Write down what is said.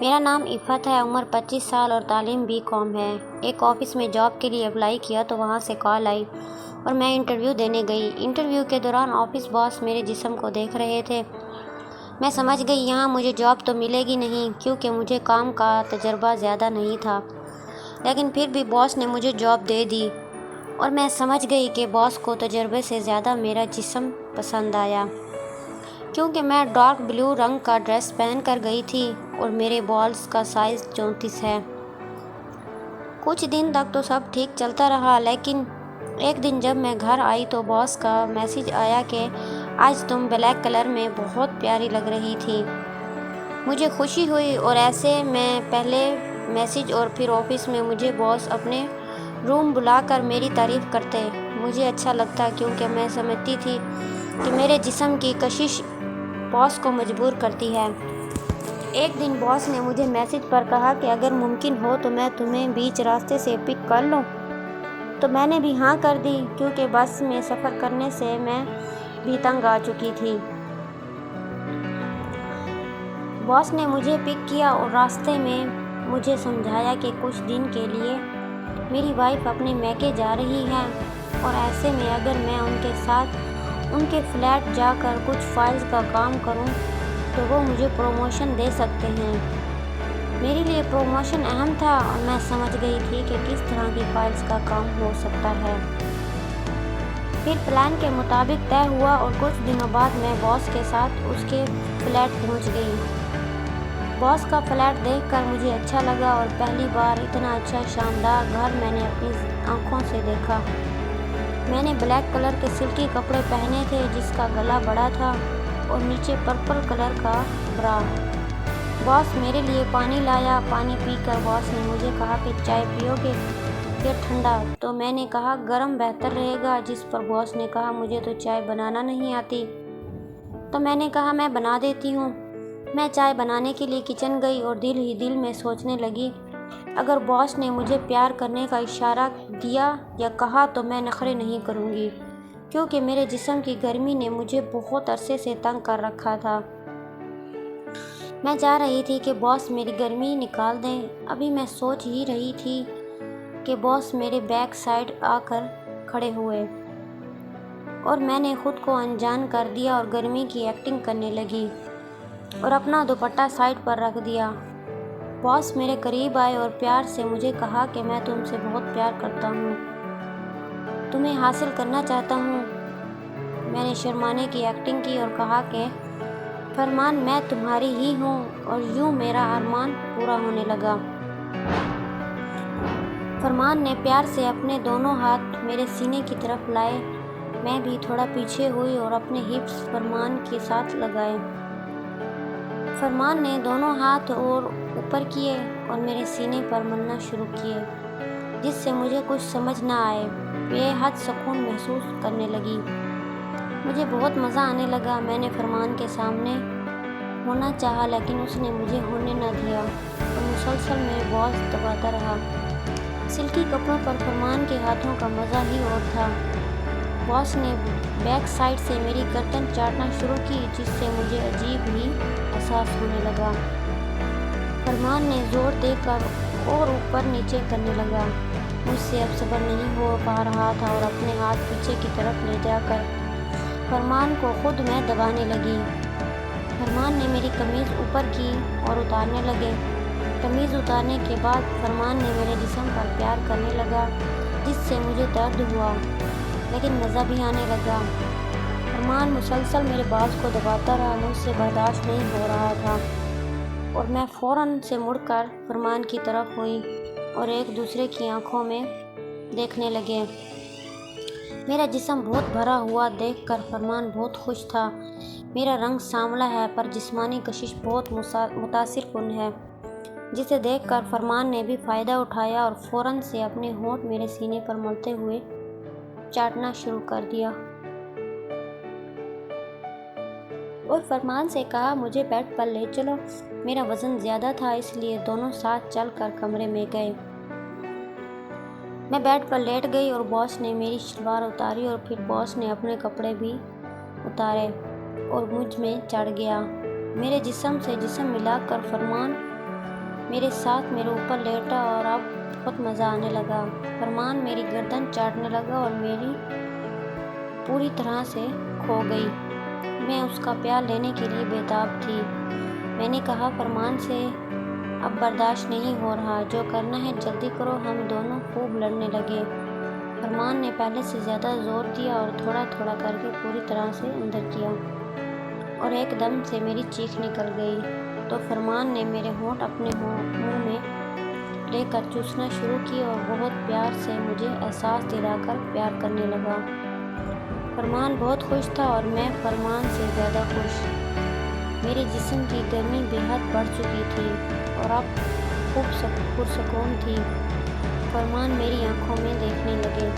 मेरा नाम इफ़त है, उम्र 25 साल और तालीम BCom है। एक ऑफ़िस में जॉब के लिए अप्लाई किया तो वहाँ से कॉल आई और मैं इंटरव्यू देने गई। इंटरव्यू के दौरान ऑफ़िस बॉस मेरे जिस्म को देख रहे थे। मैं समझ गई यहाँ मुझे जॉब तो मिलेगी नहीं, क्योंकि मुझे काम का तजर्बा ज़्यादा नहीं था। लेकिन फिर भी बॉस ने मुझे जॉब दे दी और मैं समझ गई कि बॉस को तजर्बे से ज़्यादा मेरा जिस्म पसंद आया, क्योंकि मैं डार्क ब्लू रंग का ड्रेस पहन कर गई थी और मेरे बॉल्स का साइज़ 34 है। कुछ दिन तक तो सब ठीक चलता रहा, लेकिन एक दिन जब मैं घर आई तो बॉस का मैसेज आया कि आज तुम ब्लैक कलर में बहुत प्यारी लग रही थी। मुझे खुशी हुई और ऐसे मैं पहले मैसेज और फिर ऑफिस में मुझे बॉस अपने रूम बुलाकर मेरी तारीफ़ करते। मुझे अच्छा लगता, क्योंकि मैं समझती थी कि मेरे जिस्म की कशिश बॉस को मजबूर करती है। एक दिन बॉस ने मुझे मैसेज पर कहा कि अगर मुमकिन हो तो मैं तुम्हें बीच रास्ते से पिक कर लूं। तो मैंने भी हाँ कर दी, क्योंकि बस में सफ़र करने से मैं भी तंग आ चुकी थी। बॉस ने मुझे पिक किया और रास्ते में मुझे समझाया कि कुछ दिन के लिए मेरी वाइफ अपने मैके जा रही है और ऐसे में अगर मैं उनके साथ उनके फ्लैट जाकर कुछ फाइल्स का काम करूं तो वो मुझे प्रमोशन दे सकते हैं। मेरे लिए प्रमोशन अहम था और मैं समझ गई थी कि किस तरह की फाइल्स का काम हो सकता है। फिर प्लान के मुताबिक तय हुआ और कुछ दिनों बाद मैं बॉस के साथ उसके फ्लैट पहुंच गई। बॉस का फ्लैट देखकर मुझे अच्छा लगा और पहली बार इतना अच्छा शानदार घर मैंने अपनी आंखों से देखा। मैंने ब्लैक कलर के सिल्की कपड़े पहने थे, जिसका गला बड़ा था और नीचे पर्पल कलर का ब्रा। बॉस मेरे लिए पानी लाया। पानी पीकर बॉस ने मुझे कहा कि चाय पियोगे या ठंडा? तो मैंने कहा गरम बेहतर रहेगा, जिस पर बॉस ने कहा मुझे तो चाय बनाना नहीं आती। तो मैंने कहा मैं बना देती हूँ। मैं चाय बनाने के लिए किचन गई और दिल ही दिल में सोचने लगी, अगर बॉस ने मुझे प्यार करने का इशारा दिया या कहा तो मैं नखरे नहीं करूँगी, क्योंकि मेरे जिस्म की गर्मी ने मुझे बहुत अरसे से तंग कर रखा था। मैं चाह रही थी कि बॉस मेरी गर्मी निकाल दें। अभी मैं सोच ही रही थी कि बॉस मेरे बैक साइड आकर खड़े हुए और मैंने खुद को अनजान कर दिया और गर्मी की एक्टिंग करने लगी और अपना दुपट्टा साइड पर रख दिया। बॉस मेरे करीब आए और प्यार से मुझे कहा कि मैं तुमसे बहुत प्यार करता हूँ, तुम्हें हासिल करना चाहता हूँ। मैंने शर्माने की एक्टिंग की और कहा कि फरमान मैं तुम्हारी ही हूँ, और यूँ मेरा अरमान पूरा होने लगा। फरमान ने प्यार से अपने दोनों हाथ मेरे सीने की तरफ लाए। मैं भी थोड़ा पीछे हुई और अपने हिप्स फरमान के साथ लगाए। फरमान ने दोनों हाथ और ऊपर किए और मेरे सीने पर मलना शुरू किए, जिससे मुझे कुछ समझ न आए बेहद सुकून महसूस करने लगी। मुझे बहुत मज़ा आने लगा। मैंने फरमान के सामने होना चाहा, लेकिन उसने मुझे होने न दिया और मुसलसल मेरे बॉस दबाता रहा। सिल्की कपड़ों पर फरमान के हाथों का मज़ा ही और था। बॉस ने बैक साइड से मेरी गर्दन चाटना शुरू की, जिससे मुझे अजीब ही एहसास होने लगा। फरमान ने जोर देकर और ऊपर नीचे करने लगा। मुझसे अब सब्र नहीं हो पा रहा था और अपने हाथ पीछे की तरफ ले जाकर फरमान को खुद मैं दबाने लगी। फरमान ने मेरी कमीज़ ऊपर की और उतारने लगे। कमीज़ उतारने के बाद फरमान ने मेरे जिस्म पर प्यार करने लगा, जिससे मुझे दर्द हुआ, लेकिन मज़ा भी आने लगा। फरमान मुसलसल मेरे बाज को दबाता रहा। मुझसे बर्दाश्त नहीं हो रहा था और मैं फ़ौरन से मुड़कर फरमान की तरफ हुई और एक दूसरे की आंखों में देखने लगे। मेरा जिस्म बहुत भरा हुआ देखकर फरमान बहुत खुश था। मेरा रंग सांवला है, पर जिस्मानी कशिश बहुत मुतासिरकुन है, जिसे देखकर फरमान ने भी फ़ायदा उठाया और फ़ौरन से अपने होंठ मेरे सीने पर मलते हुए चाटना शुरू कर दिया और फरमान से कहा मुझे बेड पर ले चलो। मेरा वज़न ज़्यादा था, इसलिए दोनों साथ चलकर कमरे में गए। मैं बेड पर लेट गई और बॉस ने मेरी शलवार उतारी और फिर बॉस ने अपने कपड़े भी उतारे और मुझ में चढ़ गया। मेरे जिस्म से जिस्म मिलाकर फरमान میرے ساتھ میرے اوپر لیٹا اور اب بہت مزہ آنے لگا۔ فرمان میری گردن چاٹنے لگا اور میری پوری طرح سے کھو گئی۔ میں اس کا پیار لینے کے لیے بےتاب تھی۔ میں نے کہا فرمان سے اب برداشت نہیں ہو رہا، جو کرنا ہے جلدی کرو۔ ہم دونوں خوب لڑنے لگے۔ فرمان نے پہلے سے زیادہ زور دیا اور تھوڑا تھوڑا کر کے پوری طرح سے اندر کیا اور ایک دم سے میری چیخ نکل گئی تو فرمان نے میرے ہونٹ اپنے منہ میں لے کر چوسنا شروع کی اور بہت پیار سے مجھے احساس دلا کر پیار کرنے لگا۔ فرمان بہت خوش تھا اور میں فرمان سے زیادہ خوش۔ میرے جسم کی گرمی بے حد بڑھ چکی تھی اور اب خوب پرسکون تھی۔ فرمان میری آنکھوں میں دیکھنے لگے۔